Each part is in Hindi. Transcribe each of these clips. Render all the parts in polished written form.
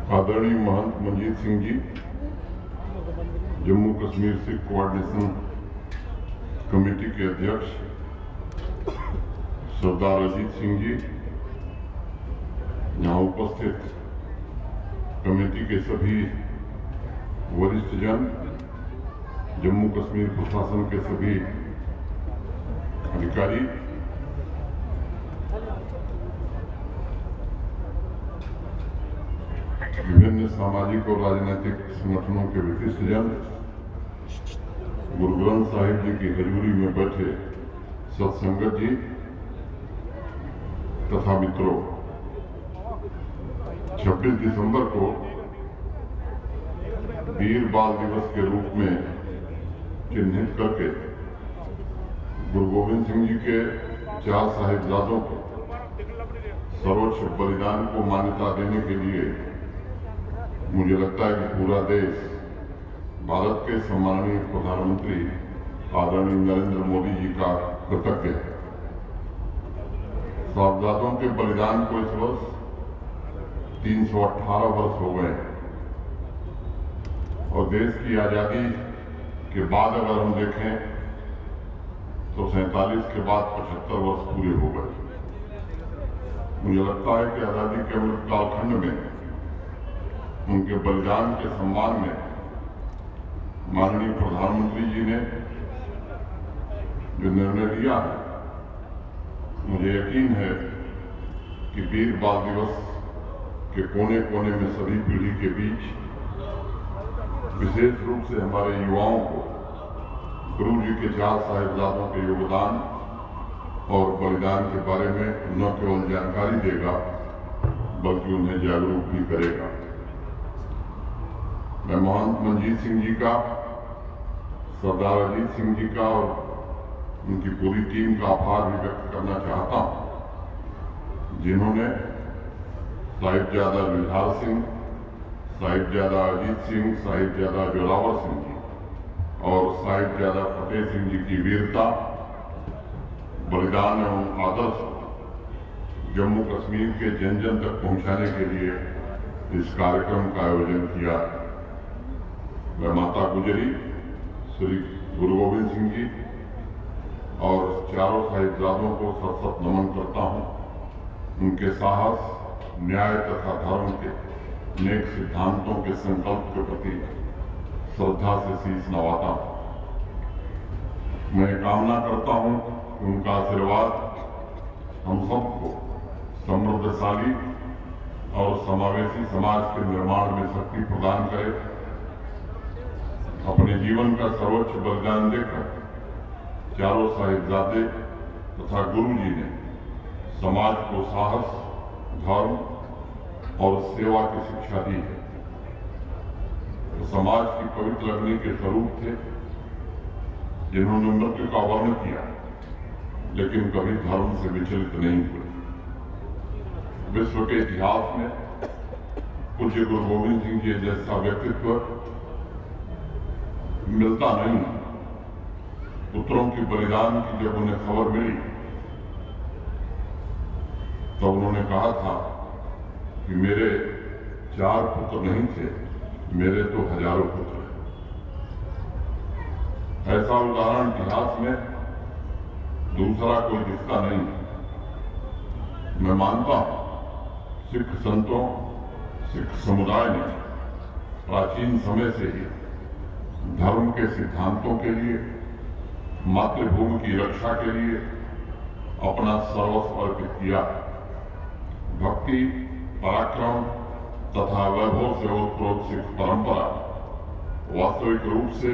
आदरणीय महंत मंजीत सिंह जी, जम्मू कश्मीर सिख कोऑर्डिनेशन कमेटी के अध्यक्ष सरदार अजीत सिंह जी, यहाँ उपस्थित कमेटी के सभी वरिष्ठ जन, जम्मू कश्मीर प्रशासन के सभी अधिकारी, विभिन्न सामाजिक और राजनीतिक संगठनों के विशिष्ट जन, गुरु ग्रंथ साहिब जी की हजूरी में बैठे सत्संगत जी तथा मित्रों, 26 दिसंबर को वीर बाल दिवस के रूप में चिन्हित करके गुरु गोविंद सिंह जी के 4 साहिबजादों के सर्वोच्च बलिदान को मान्यता देने के लिए मुझे लगता है कि पूरा देश भारत के सम्माननीय प्रधानमंत्री आदरणीय नरेंद्र मोदी जी का कृतज्ञ है। साहिबजादों के बलिदान को इस वर्ष 318 वर्ष हो गए और देश की आजादी के बाद अगर हम देखें तो 47 के बाद 75 वर्ष पूरे हो गए। मुझे लगता है कि आजादी के अमृत कालखंड में उनके बलिदान के सम्मान में माननीय प्रधानमंत्री जी ने जो निर्णय लिया है, मुझे यकीन है कि वीर बाल दिवस के कोने कोने में सभी पीढ़ी के बीच विशेष रूप से हमारे युवाओं को गुरु जी के 4 साहिबजादों के योगदान और बलिदान के बारे में न केवल जानकारी देगा बल्कि उन्हें जागरूक भी करेगा। मैं महंत मंजीत सिंह जी का, सरदार अजीत सिंह जी का और उनकी पूरी टीम का आभार भी व्यक्त करना चाहता हूं, जिन्होंने साहिबजादा जुझार सिंह, साहिबजादा अजीत सिंह, साहिबजादा जोरावर सिंह जी और साहिबजादा फतेह सिंह जी की वीरता, बलिदान एवं आदर्श जम्मू कश्मीर के जन जन तक पहुंचाने के लिए इस कार्यक्रम का आयोजन किया है। मैं माता गुजरी, श्री गुरु गोविंद सिंह जी और 4 साहिबजादों को सत नमन करता हूं। उनके साहस, न्याय तथा धर्म के नेक सिद्धांतों के संकल्प के प्रति श्रद्धा से शीश नवाता हूं। मैं कामना करता हूं कि उनका आशीर्वाद हम सबको समृद्धशाली और समावेशी समाज के निर्माण में शक्ति प्रदान करे। अपने जीवन का सर्वोच्च बलिदान देकर 4 साहिबजादे तथा गुरु जी ने समाज को साहस, धर्म और सेवा की शिक्षा दी है। तो समाज की पवित्र अग्नि के स्वरूप थे, जिन्होंने मृत्यु का वर्ण किया लेकिन कभी धर्म से विचलित नहीं हुए। विश्व के इतिहास में पूज्य गुरु गोविंद सिंह जी जैसा व्यक्तित्व मिलता नहीं। पुत्रों की बलिदान की जब उन्हें खबर मिली तो उन्होंने कहा था कि मेरे 4 पुत्र नहीं थे, मेरे तो हजारों पुत्र हैं। ऐसा उदाहरण इतिहास में दूसरा कोई दिखता नहीं। मैं मानता हूं सिख संतों, सिख समुदाय ने प्राचीन समय से ही धर्म के सिद्धांतों के लिए, मातृभूमि की रक्षा के लिए अपना सर्वस्व अर्पित किया। भक्ति, पराक्रम तथा वैभव से ओतप्रोत सिख परंपरा वास्तविक रूप से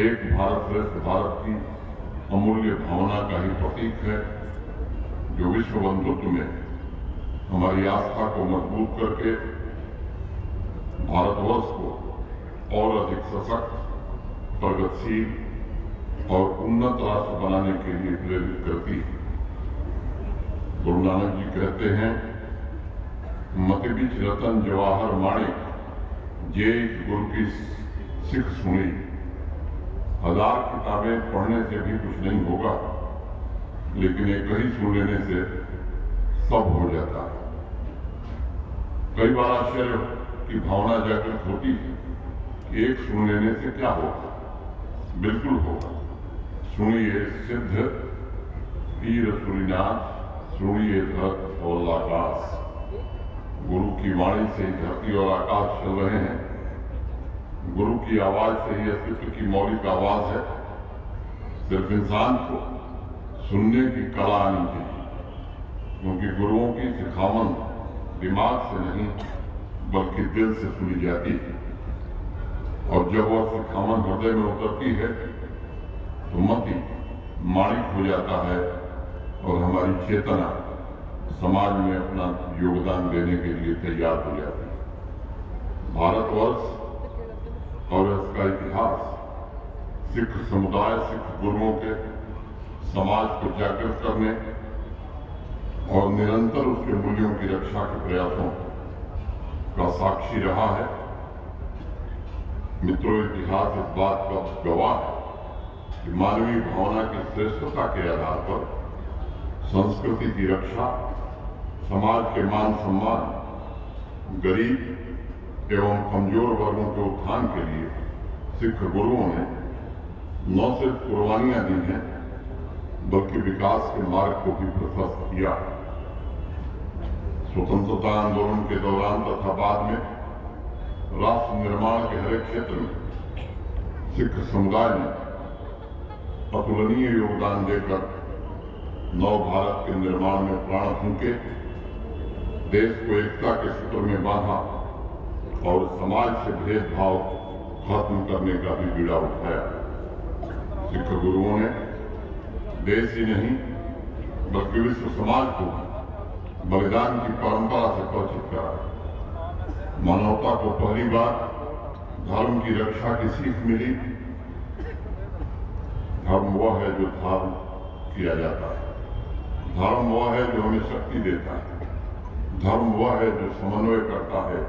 एक भारत श्रेष्ठ भारत की अमूल्य भावना का ही प्रतीक है, जो विश्व बंधुत्व में हमारी आस्था को मजबूत करके भारतवर्ष को और अधिक सशक्त, प्रगतिशील और उन्नत राष्ट्र बनाने के लिए प्रेरित करती है। गुरु नानक जी कहते हैं, मति बीच रतन जवाहर माणिक, जे गुरु की सिख सुनी। 1000 किताबें पढ़ने से भी कुछ नहीं होगा, लेकिन एक ही सुन लेने से सब हो जाता है। कई बार आश्चर्य की भावना जागृत होती है कि एक सुन लेने से क्या होगा। बिल्कुल होगा। सुनिए सिद्ध पीर सूर्यनाथ, सुनिए धरत और आकाश। गुरु की वाणी से ही धरती और आकाश चल रहे हैं। गुरु की आवाज से ही अस्तित्व की मौलिक आवाज है। सिर्फ इंसान को सुनने की कला आनी चाहिए, क्योंकि गुरुओं की सिखावन दिमाग से नहीं बल्कि दिल से सुनी जाती है। और जब वह सिखावन हृदय में उतरती है तो मति माणिक हो जाता है और हमारी चेतना समाज में अपना योगदान देने के लिए तैयार हो जाती है। भारतवर्ष और इसका इतिहास सिख समुदाय, सिख गुरुओं के समाज को जागृत करने और निरंतर उसके मूल्यों की रक्षा के प्रयासों का साक्षी रहा है। मित्रों, इतिहास इस बात का गवाह है कि मानवीय भावना की श्रेष्ठता के आधार पर संस्कृति की रक्षा, समाज के मान सम्मान, गरीब एवं कमजोर वर्गों के उत्थान के लिए सिख गुरुओं ने न सिर्फ कुर्बानियां दी हैं बल्कि विकास के मार्ग को भी प्रशस्त किया। स्वतंत्रता आंदोलन के दौरान तथा बाद में राष्ट्र निर्माण के हर एक क्षेत्र में सिख समुदाय ने अतुलनीय योगदान देकर नव भारत के निर्माण में प्राण फूंके, देश को एकता के सूत्र में बांधा और समाज से भेदभाव खत्म करने का भी बीड़ा उठाया। सिख गुरुओं ने देश ही नहीं बल्कि विश्व समाज को बलिदान की परंपरा से परिचित करा। मानवता को पहली बार धर्म की रक्षा की सीख मिली। धर्म वह है जो धारण किया जाता है। धर्म वह है जो हमें शक्ति देता है। धर्म वह है जो समन्वय करता है,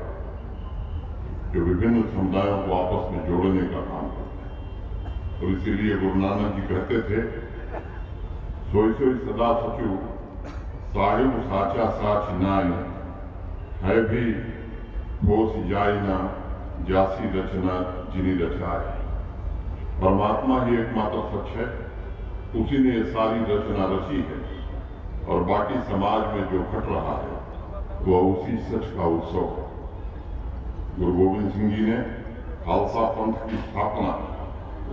जो विभिन्न समुदायों को आपस में जोड़ने का काम करता है। तो इसीलिए गुरु नानक जी कहते थे, सोई सोई सदा सचू साहिब साचा साच नाई, है भी होश जाई ना जासी रचना जिनी रचाए। परमात्मा ही एकमात्र सच है, उसी ने सारी रचना रची है और बाकी समाज में जो घट रहा है वह उसी सच का उत्सव है। गुरु गोविंद सिंह जी ने खालसा पंथ की स्थापना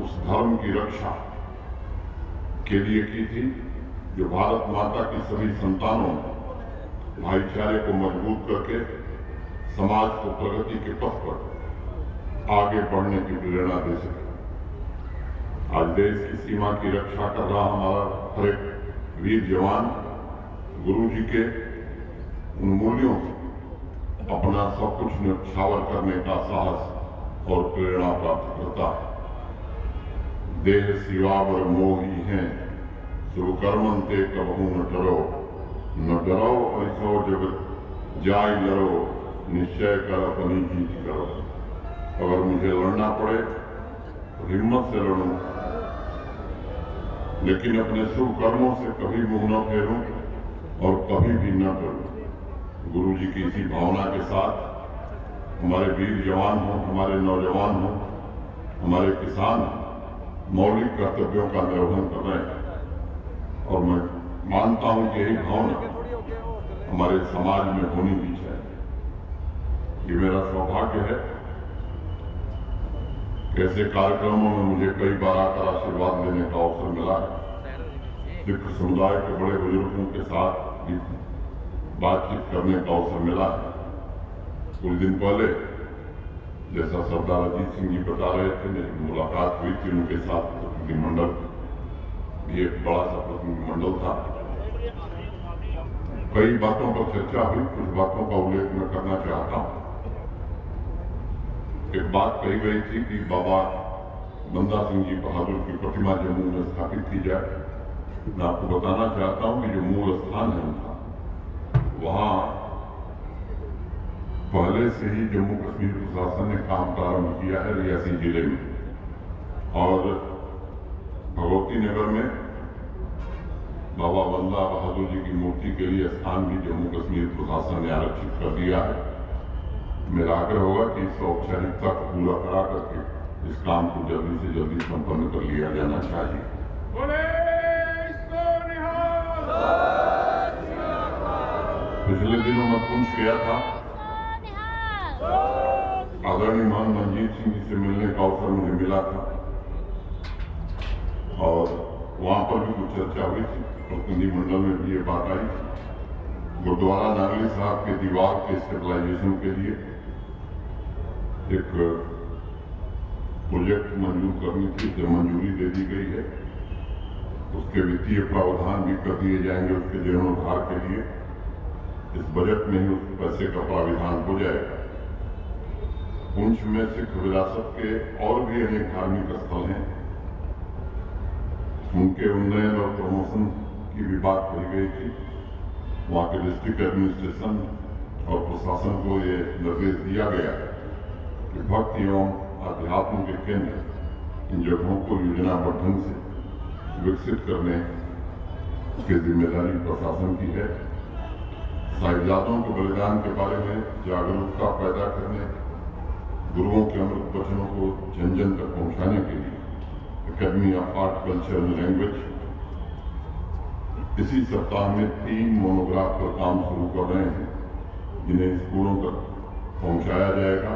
उस धर्म की रक्षा के लिए की थी जो भारत माता की सभी संतानों भाईचारे को मजबूत करके समाज को प्रगति के पथ पर आगे बढ़ने की प्रेरणा दे सके। आज देश की सीमा की रक्षा कर रहा हमारा हर एक वीर जवान गुरु जी के उन मूल्यों से अपना सब कुछ न्यौछावर करने का साहस और प्रेरणा प्राप्त करता है। देह सिवावर मोही हैं, सुकर्मन ते कबहू न डरो ऐसो जगत जाय लड़ो, निश्चय कर अपनी जीत करो। अगर मुझे लड़ना पड़े तो हिम्मत से लड़ूं, लेकिन अपने शुभ कर्मों से कभी मुंह न फेरूं और कभी भी न डरूं। गुरु जी की इसी भावना के साथ हमारे वीर जवान हों, हमारे नौजवान हों, हमारे किसान मौलिक कर्तव्यों का निर्वहन कर रहे हैं और मैं मानता हूं कि यही भावना हमारे समाज में होनी भी चाहिए। ये मेरा सौभाग्य है कि ऐसे कार्यक्रमों में मुझे कई बार आकर आशीर्वाद लेने का अवसर मिला है। सिख समुदाय के बड़े बुजुर्गों के साथ भी बातचीत करने का अवसर मिला है। कुछ दिन पहले जैसा सरदार अजीत सिंह जी बता रहे थे, मेरी मुलाकात हुई थी उनके साथ। प्रतिनिधिमंडल भी एक बड़ा सा प्रतिनिधिमंडल था। कई बातों पर चर्चा हुई, कुछ बातों का उल्लेख मैं करना चाहता हूं। एक बात कही गई थी कि बाबा बंदा सिंह जी बहादुर की प्रतिमा जम्मू में स्थापित की जाए। मैं आपको बताना चाहता हूं कि जो मूल स्थान है उनका, वहां पहले से ही जम्मू कश्मीर प्रशासन ने काम प्रारंभ किया है रियासी जिले में, और भगवती नगर में बाबा बंदा बहादुर जी की मूर्ति के लिए स्थान भी जम्मू कश्मीर प्रशासन ने आरक्षित कर दिया है। मेरा आग्रह होगा कि इस औपचारिकता को पूरा करा करके इस काम को जल्दी से जल्दी संपन्न कर लिया जाना चाहिए। पिछले दिनों मैं पुंछ गया था, आदरणीय महान मंजीत सिंह जी से मिलने का अवसर मुझे मिला था और वहां पर भी कुछ चर्चा हुई थी, प्रतिनिधिमंडल में भी ये बात आई थी। गुरुद्वारा नागली साहब के दीवार के स्टेबलाइजेशन के लिए एक प्रोजेक्ट मंजूर करनी थी, जो मंजूरी दे दी गई है। उसके वित्तीय प्रावधान भी कर दिए जाएंगे, उसके जीर्णोद्धार के लिए इस बजट में ही उस पैसे का प्राविधान हो जाएगा। पुंछ में सिख विरासत के और भी अनेक धार्मिक स्थल हैं, उनके उन्नयन और प्रमोशन की भी बात कही गई थी। वहाँ के डिस्ट्रिक्ट एडमिनिस्ट्रेशन और प्रशासन को ये निर्देश दिया गया है कि भक्ति एवं अध्यात्म के केंद्र इन जगहों को योजनाबद्ध ढंग से विकसित करने की जिम्मेदारी प्रशासन की है। साहिबजादों के बलिदान के बारे में जागरूकता पैदा करने, गुरुओं के अमृत वचनों को जन जन तक पहुंचाने के लिए academy of art, culture and language इसी सप्ताह में 3 मोनोग्राफ पर काम शुरू कर रहे हैं, जिन्हें स्कूलों तक पहुंचाया जाएगा।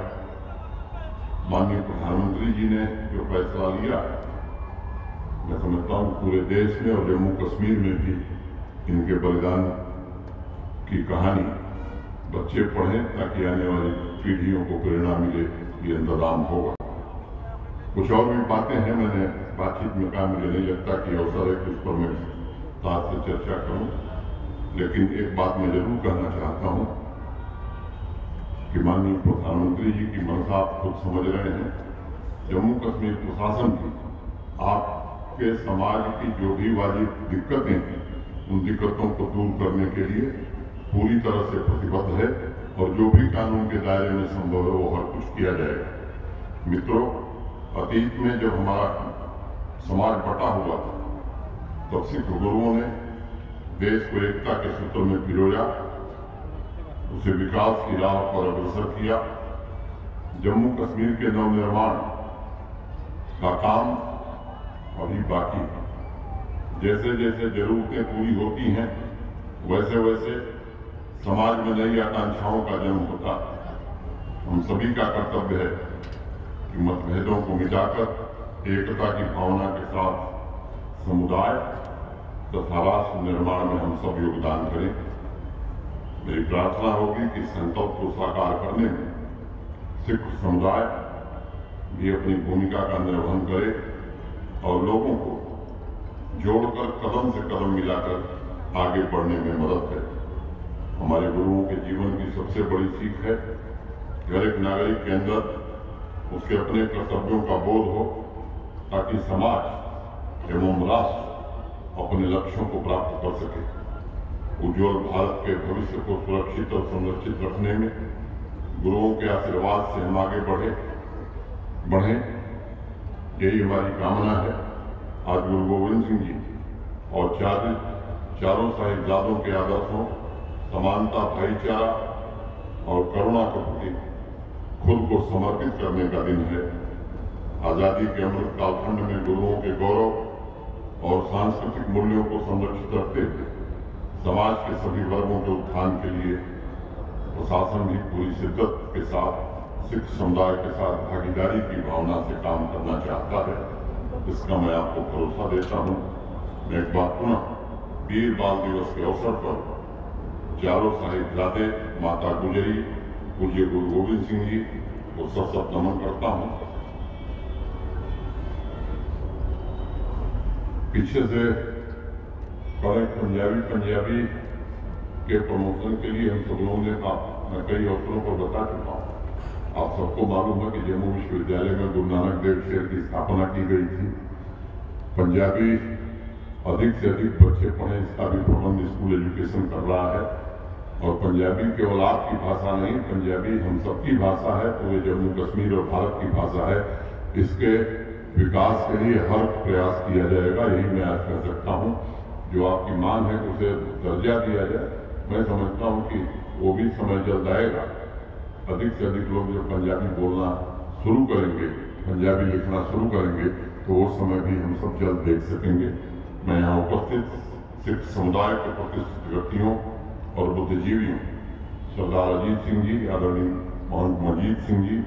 माननीय प्रधानमंत्री जी ने जो फैसला लिया है, मैं समझता हूं पूरे देश में और जम्मू कश्मीर में भी इनके बलिदान की कहानी बच्चे पढ़ें, ताकि आने वाली पीढ़ियों को प्रेरणा मिले। ये इंतजाम होगा। कुछ और भी बातें हैं, मैंने बातचीत में कहा, मुझे नहीं लगता कि अवसर है कि उस पर मैं साथ से चर्चा करूं, लेकिन एक बात मैं जरूर कहना चाहता हूं कि माननीय प्रधानमंत्री जी की मनसा आप खुद समझ रहे हैं। जम्मू कश्मीर प्रशासन की आपके समाज की जो भी वाजिब दिक्कतें हैं, उन दिक्कतों को दूर करने के लिए पूरी तरह से प्रतिबद्ध है और जो भी कानून के दायरे में संभव है वो हर कुछ किया जाएगा। मित्रों, अतीत में जब हमारा समाज बटा हुआ था, तब सिख गुरुओं ने देश को एकता के सूत्र में पिरोया, उसे विकास की राह पर अग्रसर किया। जम्मू कश्मीर के नवनिर्माण का काम अभी बाकी है। जैसे जैसे जरूरतें पूरी होती हैं, वैसे वैसे समाज में नई आकांक्षाओं का जन्म होता है। हम सभी का कर्तव्य है कि मतभेदों को मिटाकर एकता की भावना के साथ समुदाय तथा राष्ट्र निर्माण में हम सब योगदान करें। मेरी प्रार्थना होगी कि संकल्प को साकार करने में सिख समुदाय भी अपनी भूमिका का निर्वहन करे और लोगों को जोड़कर कदम से कदम मिलाकर आगे बढ़ने में मदद करे। हमारे गुरुओं के जीवन की सबसे बड़ी सीख है कि हर एक नागरिक के अंदर उसके अपने कर्तव्यों का बोध हो, ताकि समाज एवं राष्ट्र अपने लक्ष्यों को प्राप्त कर सके। उज्ज्वल भारत के भविष्य को सुरक्षित और संरक्षित रखने में गुरुओं के आशीर्वाद से हम आगे बढ़ें, यही हमारी कामना है। आज गुरु गोविंद सिंह जी और चारों साहिबजादों के आदर्शों समानता, भाईचारा और करुणा के प्रति खुद को समर्पित करने का दिन है। आजादी के अमृत कालखंड में गुरुओं के गौरव और सांस्कृतिक मूल्यों को संरक्षित रखते हुए समाज के सभी वर्गों के उत्थान के लिए प्रशासन भी पूरी शिद्दत के साथ सिख समुदाय के साथ भागीदारी की भावना से काम करना चाहता है। इसका मैं आपको भरोसा देता हूँ। मैं एक बात पुनः वीर बाल दिवस के अवसर पर चारों साहिबजादे, माता गुजरी, पूज्य गुरु गोविंद सिंह जी को सशक्त नमन करता हूँ। पीछे से करेक्ट पंजाबी के प्रमोशन के लिए हम सब लोगों ने मैं कई अवसरों पर बता चुका हूँ। आप सबको मालूम है कि जम्मू विश्वविद्यालय में गुरु नानक देव शेर की स्थापना की गई थी। पंजाबी अधिक से अधिक बच्चे पढ़ें, इसका भी प्रबंध स्कूल एजुकेशन कर रहा है। और पंजाबी केवल आपकी भाषा नहीं, पंजाबी हम सबकी भाषा है, पूरे जम्मू कश्मीर और भारत की भाषा है। इसके विकास के लिए हर प्रयास किया जाएगा, यही मैं आज कह सकता हूँ। जो आपकी मांग है उसे दर्जा दिया जाए, मैं समझता हूँ कि वो भी समय जल्द आएगा। अधिक से अधिक लोग जब पंजाबी बोलना शुरू करेंगे, पंजाबी लिखना शुरू करेंगे, तो वो समय भी हम सब जल्द देख सकेंगे। मैं यहाँ उपस्थित सिख समुदाय के प्रतिष्ठित व्यक्तियों और बुद्धिजीवियों सरदार अजीत सिंह जी, आदरणीय मोहम्मद मजीद सिंह जी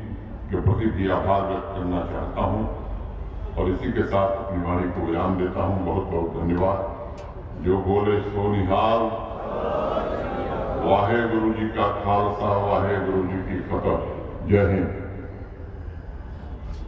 के प्रति भी आभार व्यक्त करना चाहता हूँ और इसी के साथ अपनी वाणी को विराम देता हूँ। बहुत बहुत धन्यवाद। जो बोले सो निहाल। वाहे गुरु जी का खालसा, वाहे गुरु जी की फतह। जय हिंद।